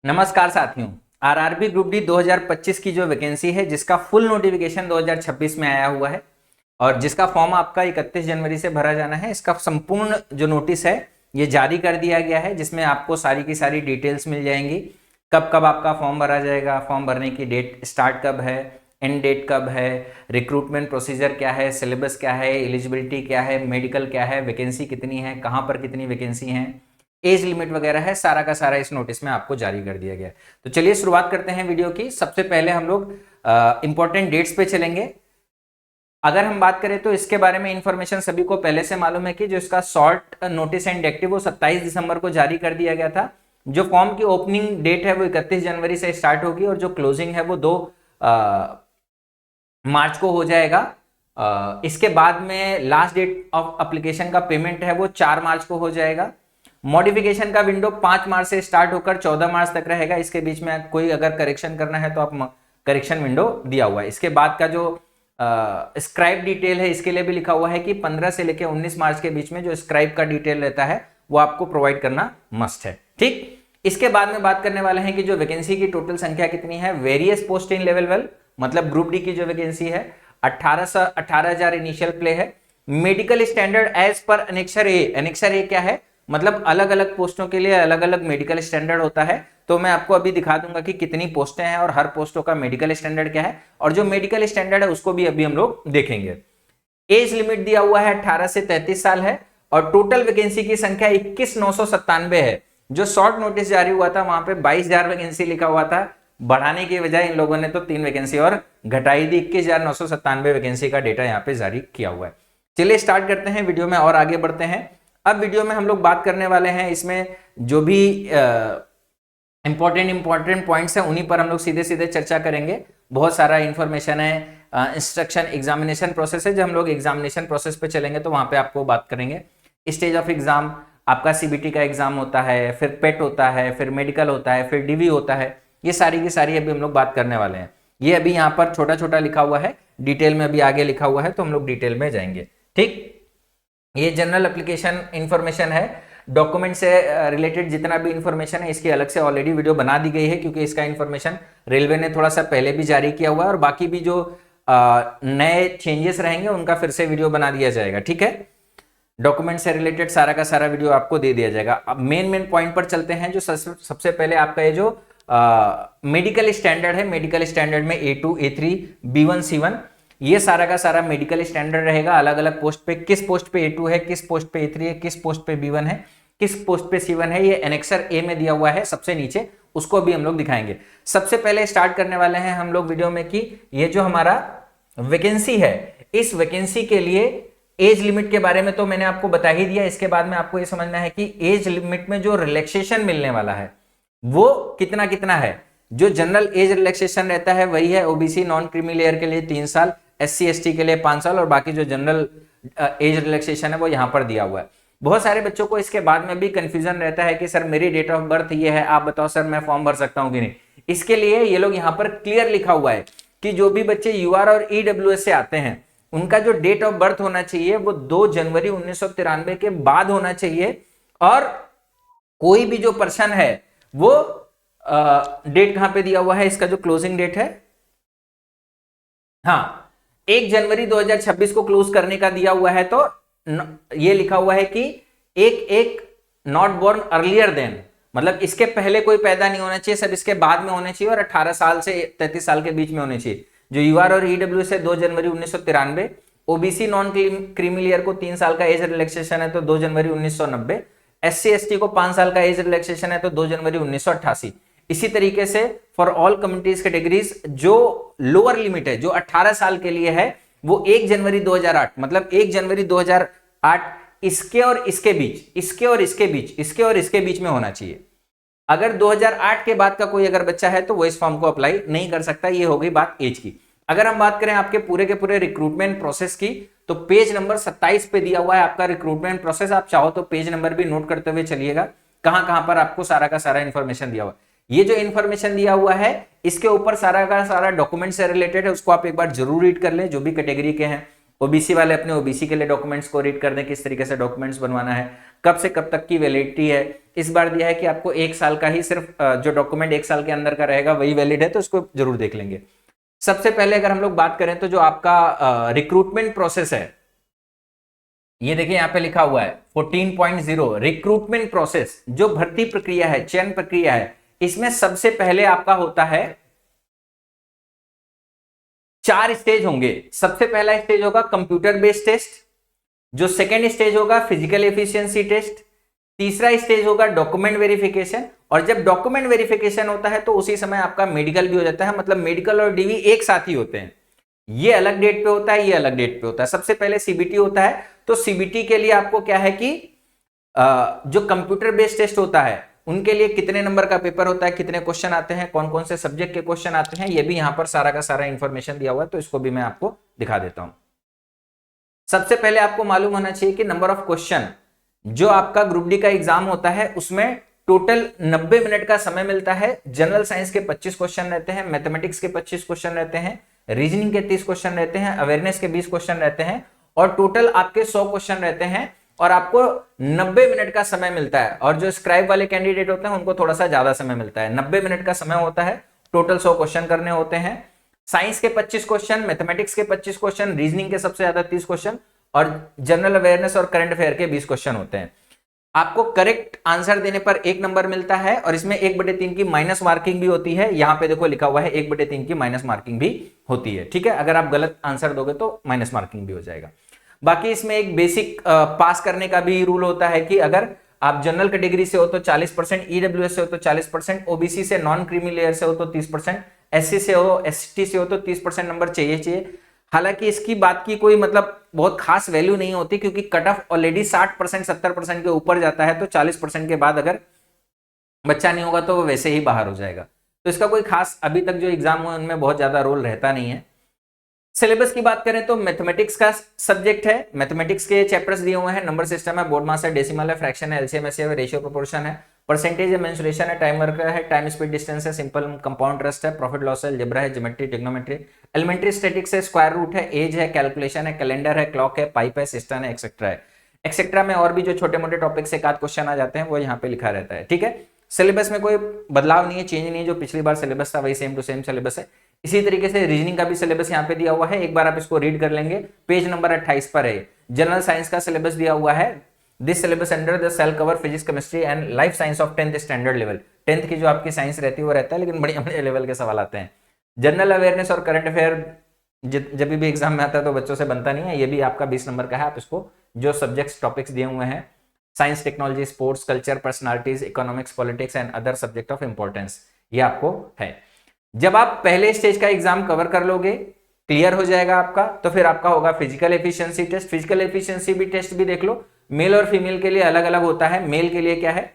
नमस्कार साथियों। RRB group D 2025 की जो वैकेंसी है जिसका फुल नोटिफिकेशन 2026 में आया हुआ है और जिसका फॉर्म आपका 31 जनवरी से भरा जाना है, इसका संपूर्ण जो नोटिस है ये जारी कर दिया गया है, जिसमें आपको सारी की सारी डिटेल्स मिल जाएंगी। कब कब आपका फॉर्म भरा जाएगा, फॉर्म भरने की डेट स्टार्ट कब है, एंड डेट कब है, रिक्रूटमेंट प्रोसीजर क्या है, सिलेबस क्या है, एलिजिबिलिटी क्या है, मेडिकल क्या है, वैकेंसी कितनी है, कहाँ पर कितनी वैकेंसी है, एज लिमिट वगैरह है, सारा का सारा इस नोटिस में आपको जारी कर दिया गया है। तो चलिए शुरुआत करते हैं वीडियो की। सबसे पहले हम लोग इंपॉर्टेंट डेट्स पे चलेंगे। अगर हम बात करें तो इसके बारे में इंफॉर्मेशन सभी को पहले से मालूम है कि जो इसका शॉर्ट नोटिस एंड एक्टिव वो 27 दिसंबर को जारी कर दिया गया था। जो फॉर्म की ओपनिंग डेट है वो 31 जनवरी से स्टार्ट होगी और जो क्लोजिंग है वो 2 मार्च को हो जाएगा। इसके बाद में लास्ट डेट ऑफ एप्लीकेशन का पेमेंट है वो 4 मार्च को हो जाएगा। मॉडिफिकेशन का विंडो 5 मार्च से स्टार्ट होकर 14 मार्च तक रहेगा। इसके बीच में कोई अगर करेक्शन करना है तो आप करेक्शन विंडो दिया हुआ है। इसके बाद का जो स्क्राइब डिटेल है इसके लिए भी लिखा हुआ है कि 15 से लेकर 19 मार्च के बीच में जो स्क्राइब का डिटेल रहता है वो आपको प्रोवाइड करना मस्ट है। ठीक, इसके बाद में बात करने वाले हैं कि जो वैकेंसी की टोटल संख्या कितनी है। वेरियस पोस्ट इन लेवल 12 मतलब ग्रुप डी की जो वैकेंसी है 18,000 इनिशियल प्ले है। मेडिकल स्टैंडर्ड एज पर एनेक्सर ए। एनेक्सर ए क्या है, मतलब अलग अलग पोस्टों के लिए अलग अलग मेडिकल स्टैंडर्ड होता है। तो मैं आपको अभी दिखा दूंगा कि कितनी पोस्टें हैं और हर पोस्टों का मेडिकल स्टैंडर्ड क्या है, और जो मेडिकल स्टैंडर्ड है उसको भी अभी हम लोग देखेंगे। एज लिमिट दिया हुआ है 18 से 33 साल है और टोटल वैकेंसी की संख्या 21,997 है। जो शॉर्ट नोटिस जारी हुआ था वहां पे 22,000 वैकेंसी लिखा हुआ था, बढ़ाने की बजाय इन लोगों ने तो 3 वैकेंसी और घटाई दी। 21,997 वैकेंसी का डेटा यहाँ पे जारी किया हुआ है। चलिए स्टार्ट करते हैं वीडियो में और आगे बढ़ते हैं। अब वीडियो में हम लोग बात करने वाले हैं, इसमें जो भी इंपॉर्टेंट पॉइंट्स हैं उन्हीं पर हम लोग सीधे सीधे चर्चा करेंगे। बहुत सारा इंफॉर्मेशन है। इंस्ट्रक्शन एग्जामिनेशन प्रोसेस है, जब हम लोग एग्जामिनेशन प्रोसेस पे चलेंगे तो वहां पे आपको बात करेंगे। स्टेज ऑफ एग्जाम, आपका सीबीटी का एग्जाम होता है, फिर पेट होता है, फिर मेडिकल होता है, फिर डीवी होता है। ये सारी की सारी अभी हम लोग बात करने वाले हैं। ये अभी यहाँ पर छोटा छोटा लिखा हुआ है, डिटेल में अभी आगे लिखा हुआ है, तो हम लोग डिटेल में जाएंगे। ठीक, ये जनरल एप्लीकेशन इंफॉर्मेशन है। डॉक्यूमेंट से रिलेटेड जितना भी इंफॉर्मेशन है इसकी अलग से ऑलरेडी वीडियो बना दी गई है, क्योंकि इसका इंफॉर्मेशन रेलवे ने थोड़ा सा पहले भी जारी किया हुआ है और बाकी भी जो नए चेंजेस रहेंगे उनका फिर से वीडियो बना दिया जाएगा। ठीक है, डॉक्यूमेंट से रिलेटेड सारा का सारा वीडियो आपको दे दिया जाएगा। अब मेन पॉइंट पर चलते हैं। जो सबसे पहले आपका ये जो मेडिकल स्टैंडर्ड है, मेडिकल स्टैंडर्ड में A2, A3, B1, C1 ये सारा का सारा मेडिकल स्टैंडर्ड रहेगा। अलग अलग पोस्ट पे, किस पोस्ट पे A2 है, किस पोस्ट पे A3 है, किस पोस्ट पे B1 है, किस पोस्ट पे C1 है, ये एनेक्सर ए में दिया हुआ है सबसे नीचे, उसको भी हम लोग दिखाएंगे। सबसे पहले स्टार्ट करने वाले हैं हम लोग वीडियो में कि ये जो हमारा वैकेंसी है, इस वैकेंसी के लिए एज लिमिट के बारे में तो मैंने आपको बता ही दिया। इसके बाद में आपको ये समझना है कि एज लिमिट में जो रिलैक्सेशन मिलने वाला है वो कितना कितना है। जो जनरल एज रिलैक्सेशन रहता है वही है ओबीसी नॉन क्रीमी लेयर के लिए 3 साल, SC ST के लिए 5 साल, और बाकी जो जनरल एज रिलैक्सेशन है वो यहां पर दिया हुआ है। बहुत सारे बच्चों को इसके बाद में भी कंफ्यूजन रहता है कि सर मेरी डेट ऑफ बर्थ ये है, आप बताओ सर मैं फॉर्म भर सकता हूं कि नहीं। इसके लिए ये लोग यहाँ पर क्लियर लिखा हुआ है कि जो भी बच्चे UR और EWS से आते हैं उनका जो डेट ऑफ बर्थ होना चाहिए वो 2 जनवरी 1993 के बाद होना चाहिए, और कोई भी जो पर्सन है वो डेट कहां पे दिया हुआ है, इसका जो क्लोजिंग डेट है, हाँ 1 जनवरी 2026 को क्लोज करने का दिया हुआ है। तो ये लिखा हुआ है कि एक नॉट बोर्न अर्लियर देन, मतलब इसके पहले कोई पैदा नहीं होना चाहिए, सब इसके बाद में होने चाहिए और 18 साल से 33 साल के बीच में होने चाहिए। जो UR और EWS से 2 जनवरी 1993, ओबीसी नॉन क्रीमी लेयर को 3 साल का एज रिलैक्सेशन है तो 2 जनवरी 1990, SC ST को 5 साल का एज रिलैक्सेशन है तो 2 जनवरी 1988। इसी तरीके से फॉर ऑल कम्युनिटीज कैटेगरीज जो लोअर लिमिट है जो 18 साल के लिए है वो 1 जनवरी 2008, मतलब 1 जनवरी 2008 इसके और इसके बीच, इसके और इसके बीच, इसके और इसके बीच में होना चाहिए। अगर 2008 के बाद का कोई अगर बच्चा है तो वो इस फॉर्म को अप्लाई नहीं कर सकता। ये हो गई बात एज की। अगर हम बात करें आपके पूरे के पूरे रिक्रूटमेंट प्रोसेस की तो पेज नंबर 27 पे दिया हुआ है आपका रिक्रूटमेंट प्रोसेस। आप चाहो तो पेज नंबर भी नोट करते हुए चलिएगा, कहां कहां पर आपको सारा का सारा इंफॉर्मेशन दिया हुआ है। ये जो इंफॉर्मेशन दिया हुआ है इसके ऊपर सारा का सारा डॉक्यूमेंट से रिलेटेड है, उसको आप एक बार जरूर रीड कर लें। जो भी कैटेगरी के हैं, ओबीसी वाले अपने ओबीसी के लिए डॉक्यूमेंट्स को रीड कर दें, किस तरीके से डॉक्यूमेंट्स बनवाना है। कब से कब तक की वैलिडिटी है। इस बार दिया है कि आपको 1 साल का ही सिर्फ जो डॉक्यूमेंट 1 साल के अंदर का रहेगा वही वैलिड है, तो इसको जरूर देख लेंगे। सबसे पहले अगर हम लोग बात करें तो जो आपका रिक्रूटमेंट प्रोसेस है, ये देखिए यहां पे लिखा हुआ है 14.0 रिक्रूटमेंट प्रोसेस, जो भर्ती प्रक्रिया है, चयन प्रक्रिया है, इसमें सबसे पहले आपका होता है 4 स्टेज होंगे। सबसे पहला स्टेज होगा कंप्यूटर बेस्ड टेस्ट, जो सेकेंड स्टेज होगा फिजिकल एफिशिएंसी टेस्ट, तीसरा स्टेज होगा डॉक्यूमेंट वेरिफिकेशन, और जब डॉक्यूमेंट वेरिफिकेशन होता है तो उसी समय आपका मेडिकल भी हो जाता है। मतलब मेडिकल और डीवी एक साथ ही होते हैं, ये अलग डेट पे होता है, ये अलग डेट पे होता है। सबसे पहले सीबीटी होता है, तो सीबीटी के लिए आपको क्या है कि जो कंप्यूटर बेस्ड टेस्ट होता है उनके लिए कितने नंबर का पेपर होता है, कितने क्वेश्चन आते हैं, कौन कौन से सब्जेक्ट के क्वेश्चन आते हैं, ये भी यहां पर सारा का सारा इंफॉर्मेशन दिया हुआ है, तो इसको भी मैं आपको दिखा देता हूं। सबसे पहले आपको मालूम होना चाहिए कि नंबर ऑफ क्वेश्चन जो आपका ग्रुप डी का एग्जाम होता है उसमें टोटल 90 मिनट का समय मिलता है। जनरल साइंस के 25 क्वेश्चन रहते हैं, मैथमेटिक्स के 25 क्वेश्चन रहते हैं, रीजनिंग के 30 क्वेश्चन रहते हैं, अवेयरनेस के 20 क्वेश्चन रहते हैं, और टोटल आपके 100 क्वेश्चन रहते हैं, और आपको 90 मिनट का समय मिलता है। और जो स्क्राइब वाले कैंडिडेट होते हैं उनको थोड़ा सा ज्यादा समय मिलता है, 90 मिनट का समय होता है, टोटल 100 क्वेश्चन करने होते हैं। साइंस के 25 क्वेश्चन, मैथमेटिक्स के 25 क्वेश्चन, रीजनिंग के सबसे ज्यादा 30 क्वेश्चन, और जनरल अवेयरनेस और करंट अफेयर के 20 क्वेश्चन होते हैं। आपको करेक्ट आंसर देने पर 1 नंबर मिलता है, और इसमें 1/3 की माइनस मार्किंग भी होती है। यहां पे देखो लिखा हुआ है 1/3 की माइनस मार्किंग भी होती है, ठीक है। अगर आप गलत आंसर दोगे तो माइनस मार्किंग भी हो जाएगा। बाकी इसमें एक बेसिक पास करने का भी रूल होता है कि अगर आप जनरल कैटेगरी से हो तो 40%, ईडब्ल्यूएस से हो तो 40%, ओबीसी से नॉन क्रीमी लेयर से हो तो 30%, एससी से हो, एसटी से हो तो 30% नंबर चाहिए। हालांकि इसकी बात की कोई मतलब बहुत खास वैल्यू नहीं होती, क्योंकि कट ऑफ ऑलरेडी 60% 70% के ऊपर जाता है, तो 40% के बाद अगर बच्चा नहीं होगा तो वो वैसे ही बाहर हो जाएगा। तो इसका कोई खास अभी तक जो एग्जाम हुए उनमें बहुत ज्यादा रोल रहता नहीं है। सिलेबस की बात करें तो मैथमेटिक्स का सब्जेक्ट है, मैथमेटिक्स के चैप्टर्स दिए हुए हैं, नंबर सिस्टम है, बोर्ड मास है, डेसिमल है, फ्रैक्शन है, एलसीएम है, रेशियो प्रोपोर्शन है, परसेंटेज है, मेंसुरेशन है, टाइम वर्क है, टाइम स्पीड डिस्टेंस है, सिंपल कंपाउंड इंटरेस्ट है, प्रॉफिट लॉस है, अलजेब्रा है, ज्योमेट्री, ट्रिग्नोमेट्री, एलिमेंट्री स्टैटिक्स है, स्क्वायर रूट है, एज है, कैलकुलेशन है, कैलेंडर है, क्लॉक है, पाइप है, सिस्टम है, एक्सेट्रा है। एक्सेट्रा में और भी जो छोटे मोटे टॉपिक से एक आध क्वेश्चन आ जाते हैं वो यहाँ पे लिखा रहता है, ठीक है। सिलेबस में कोई बदलाव नहीं है, चेंज नहीं है, जो पिछली बार सिलेबस था वही सेम टू सेम सिलेबस है। इसी तरीके से रीजनिंग का भी सिलेबस यहाँ पे दिया हुआ है, एक बार आप इसको रीड कर लेंगे, पेज नंबर 28 पर है। जनरल साइंस का सिलेबस दिया हुआ है, this syllabus under the cell cover physics, chemistry and life science of 10th standard level. 10th की जो आपकी साइंस रहती है वो रहता है, लेकिन बड़े बड़े लेवल के सवाल आते हैं। जनरल अवेयरनेस और करंट अफेयर जब भी एग्जाम में आता है तो बच्चों से बनता नहीं है, ये भी आपका 20 नंबर का है। आप इसको जो सब्जेक्ट्स टॉपिक्स दिए हुए हैं, science, technology, sports, culture, personalities, economics, politics and other subject of importance, ये आपको है। जब आप पहले स्टेज का एग्जाम कवर कर लोगे, क्लियर हो जाएगा आपका, तो फिर आपका होगा physical efficiency test. Physical efficiency भी टेस्ट भी देख लो, मेल और फीमेल के लिए अलग अलग होता है। मेल के लिए क्या है,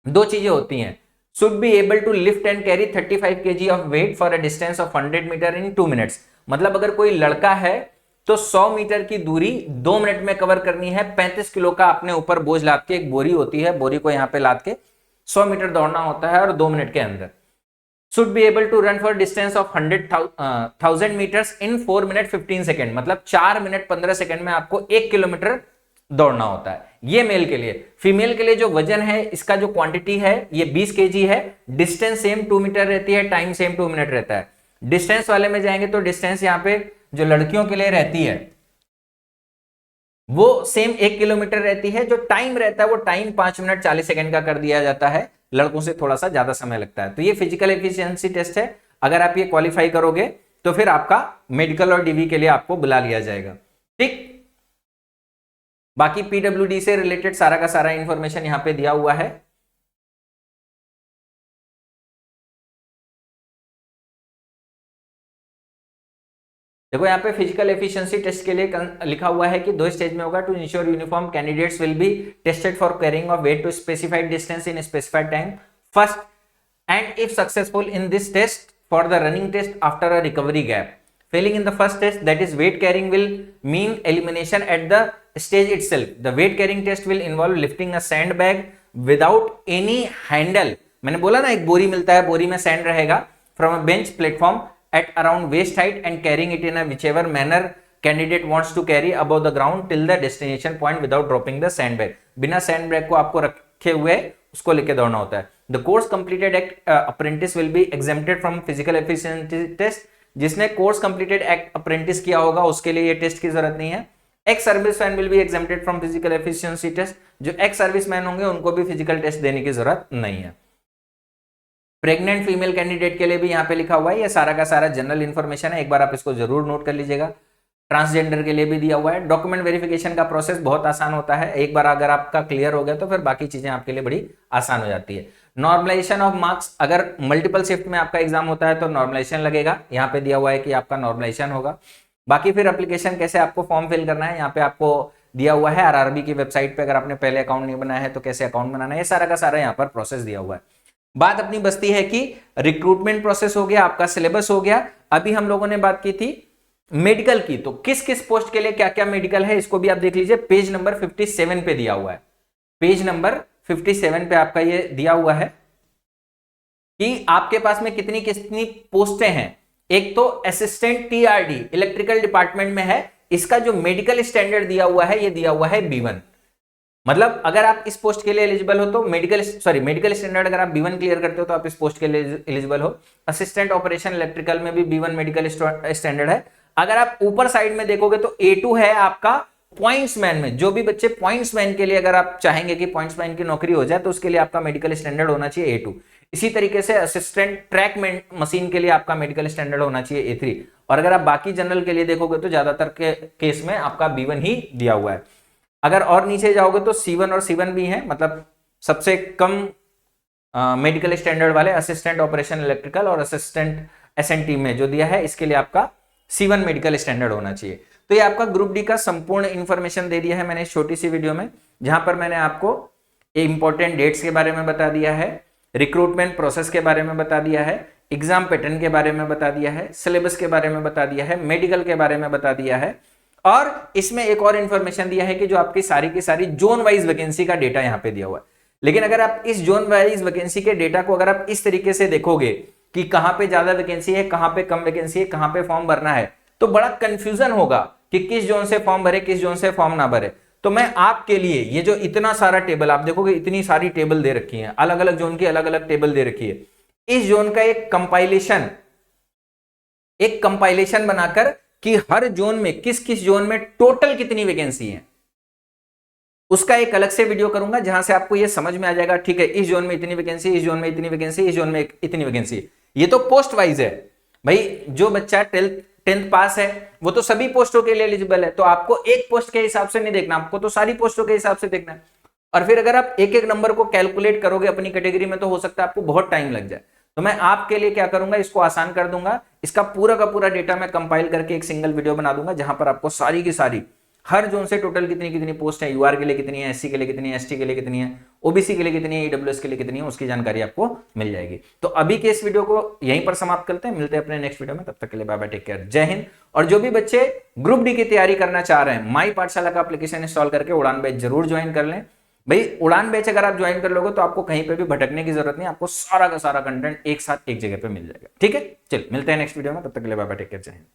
2 चीजें होती हैं, should be able to lift and carry 35 kg of weight for a distance of 100 metre in 2 minutes. मतलब अगर कोई लड़का है तो 100 मीटर की दूरी 2 मिनट में कवर करनी है। 35 किलो का अपने ऊपर बोझ लाद के, एक बोरी होती है, बोरी को यहां पे लाद के 100 मीटर दौड़ना होता है, और 2 मिनट के अंदर। Should be able to run for distance of 100,000 metres in 4 minute 15 second. मतलब 4 मिनट 15 सेकेंड में आपको 1 किलोमीटर दौड़ना होता है। ये मेल के लिए। फीमेल के लिए जो वजन है, इसका जो क्वांटिटी है, ये 20 kg है। डिस्टेंस सेम 2 मीटर रहती है, टाइम सेम 2 मिनट रहता है। डिस्टेंस वाले में जाएंगे तो डिस्टेंस यहां पे जो लड़कियों के लिए रहती है वो सेम 1 किलोमीटर रहती है। जो टाइम रहता है वो टाइम 5 मिनट 40 सेकंड का कर दिया जाता है, लड़कों से थोड़ा सा ज्यादा समय लगता है। तो ये फिजिकल एफिशिएंसी टेस्ट है। अगर आप ये क्वालिफाई करोगे तो फिर आपका मेडिकल और डीवी के लिए आपको बुला लिया जाएगा, ठीक। बाकी पीडब्ल्यूडी से रिलेटेड सारा का सारा इंफॉर्मेशन यहां पे दिया हुआ है। देखो यहाँ पे फिजिकल एफिशिएंसी टेस्ट के लिए लिखा हुआ है कि 2 स्टेज में होगा। To ensure uniform candidates will be tested for carrying of weight to specified distance in specified time first, and if successful in this test for the running test after a recovery gap. Failing in the first test, that is weight carrying, will mean elimination at the stage itself. The weight carrying test will involve lifting a sandbag without any handle. मैंने बोला ना एक बोरी मिलता है, बोरी में sand रहेगा, from a bench platform at around waist height and carrying it in a whichever manner candidate wants to carry above the ground till the destination point without dropping the sandbag. बिना sandbag को आपको रखे हुए उसको लेके दौड़ना होता है। The course completed act apprentice will be exempted from physical efficiency test. जिसने कोर्स कंप्लीटेड एक्ट अप्रेंटिस किया होगा उसके लिए ये टेस्ट की जरूरत नहीं है। Ex serviceman will be exempted from physical efficiency test. जो एक्स सर्विसमैन होंगे उनको भी फिजिकल टेस्ट देने की जरूरत नहीं है। प्रेग्नेंट फीमेल कैंडिडेट के लिए भी यहाँ पे लिखा हुआ है, ये सारा का सारा जनरल इंफॉर्मेशन है, एक बार आप इसको जरूर नोट कर लीजिएगा। ट्रांसजेंडर के लिए भी दिया हुआ है। डॉक्यूमेंट वेरिफिकेशन का प्रोसेस बहुत आसान होता है, एक बार अगर आपका क्लियर हो गया तो फिर बाकी चीजें आपके लिए बड़ी आसान हो जाती है। नॉर्मलाइजेशन ऑफ मार्क्स, अगर मल्टीपल शिफ्ट में आपका एग्जाम होता है तो नॉर्मलाइजेशन लगेगा, यहाँ पे दिया हुआ है कि आपका नॉर्मलाइजेशन होगा। बाकी फिर एप्लीकेशन कैसे आपको फॉर्म फिल करना है यहाँ पे आपको दिया हुआ है। आरआरबी की वेबसाइट पे अगर आपने पहले अकाउंट नहीं बनाया है तो कैसे अकाउंट बनाना है, ये सारा का सारा यहाँ पर प्रोसेस दिया हुआ है। बात अपनी बचती है कि रिक्रूटमेंट प्रोसेस हो गया, आपका सिलेबस हो गया। अभी हम लोगों ने बात की थी मेडिकल की, तो किस किस पोस्ट के लिए क्या क्या मेडिकल है इसको भी आप देख लीजिए। पेज नंबर 57 पे दिया हुआ है, पेज नंबर 57 पे आपका ये दिया हुआ है कि आपके पास में कितनी कितनी पोस्टें हैं। एक तो असिस्टेंट टीआरडी इलेक्ट्रिकल डिपार्टमेंट में है, इसका जो मेडिकल स्टैंडर्ड दिया हुआ है ये दिया हुआ है B1। मतलब अगर आप इस पोस्ट के लिए एलिजिबल हो तो मेडिकल स्टैंडर्ड अगर आप B1 क्लियर करते हो तो आप इस पोस्ट के लिए एलिजिबल हो। असिस्टेंट ऑपरेशन इलेक्ट्रिकल में भी B1 मेडिकल स्टैंडर्ड है। अगर आप ऊपर साइड में देखोगे तो A2 है आपका पॉइंट्समैन में। जो भी बच्चे पॉइंट्समैन के लिए अगर आप चाहेंगे कि पॉइंट्समैन की नौकरी हो जाए तो उसके लिए आपका मेडिकल स्टैंडर्ड होना चाहिए A2। इसी तरीके से असिस्टेंट ट्रैक मशीन के लिए आपका मेडिकल स्टैंडर्ड होना चाहिए A3। और अगर आप बाकी जनरल के लिए देखोगे तो ज्यादातर के केस में आपका B1 ही दिया हुआ है। अगर और नीचे जाओगे तो C1 और C1 भी है, मतलब सबसे कम मेडिकल स्टैंडर्ड वाले असिस्टेंट ऑपरेशन इलेक्ट्रिकल और असिस्टेंट SNT में जो दिया है इसके लिए आपका C1 मेडिकल स्टैंडर्ड होना चाहिए। तो ये आपका ग्रुप डी का संपूर्ण इंफॉर्मेशन दे दिया है मैंने इस छोटी सी वीडियो में, जहां पर मैंने आपको इंपॉर्टेंट डेट्स के बारे में बता दिया है, रिक्रूटमेंट प्रोसेस के बारे में बता दिया है, एग्जाम पैटर्न के बारे में बता दिया है, सिलेबस के बारे में बता दिया है, मेडिकल के बारे में बता दिया है। और इसमें एक और इंफॉर्मेशन दिया है कि जो आपकी सारी की सारी जोन वाइज वैकेंसी का डेटा यहाँ पे दिया हुआ है। लेकिन अगर आप इस जोन वाइज वैकेंसी के डेटा को अगर आप इस तरीके से देखोगे कि कहां पे ज्यादा वैकेंसी है, कहां पे कम वैकेंसी है, कहां पे फॉर्म भरना है, तो बड़ा कंफ्यूजन होगा कि किस जोन से फॉर्म भरे, किस जोन से फॉर्म ना भरे। तो मैं आपके लिए ये जो इतना सारा टेबल आप देखोगे, इतनी सारी टेबल दे रखी है, अलग अलग जोन की अलग अलग टेबल दे रखी है। इस जोन का एक कंपाइलेशन बनाकर कि हर जोन में किस किस जोन में टोटल कितनी वैकेंसी है, उसका एक अलग से वीडियो करूंगा जहां से आपको ये समझ में आ जाएगा। ठीक है, इस जोन में इतनी वैकेंसी, इस जोन में इतनी वैकेंसी, इस जोन में इतनी वैकेंसी। ये तो पोस्ट वाइज है भाई, जो बच्चा 10th पास है वो तो सभी पोस्टों के लिए एलिजिबल है, तो आपको एक पोस्ट के हिसाब से नहीं देखना, आपको तो सारी पोस्टों के हिसाब से देखना है। और फिर अगर आप एक एक नंबर को कैलकुलेट करोगे अपनी कैटेगरी में तो हो सकता है आपको बहुत टाइम लग जाए। तो मैं आपके लिए क्या करूंगा, इसको आसान कर दूंगा। इसका पूरा का पूरा डेटा मैं कंपाइल करके एक सिंगल वीडियो बना दूंगा जहां पर आपको सारी की सारी हर जोन से टोटल कितनी कितनी पोस्ट है, यूआर के लिए कितनी है, SC के लिए कितनी है, ST के लिए कितनी है, OBC के लिए कितनी है, EWS के लिए कितनी है, उसकी जानकारी आपको मिल जाएगी। तो अभी के इस वीडियो को यहीं पर समाप्त करते हैं, मिलते हैं अपने नेक्स्ट वीडियो में, तब तक के लिए बाय बाय, टेक केयर, जय हिंद। और जो भी बच्चे ग्रुप डी की तैयारी करना चाह रहे हैं, माई पाठशाला का एप्लीकेशन इंस्टॉल करके उड़ान बैच जरूर ज्वाइन कर लें। भाई उड़ान बैच अगर आप ज्वाइन कर लोगे तो आपको कहीं पे भी भटकने की जरूरत नहीं, आपको सारा का सारा कंटेंट एक साथ एक जगह पे मिल जाएगा। ठीक है, चलिए मिलते हैं नेक्स्ट वीडियो में, तब तक के लिए बाय बाय, टेक केयर, जय हिंद।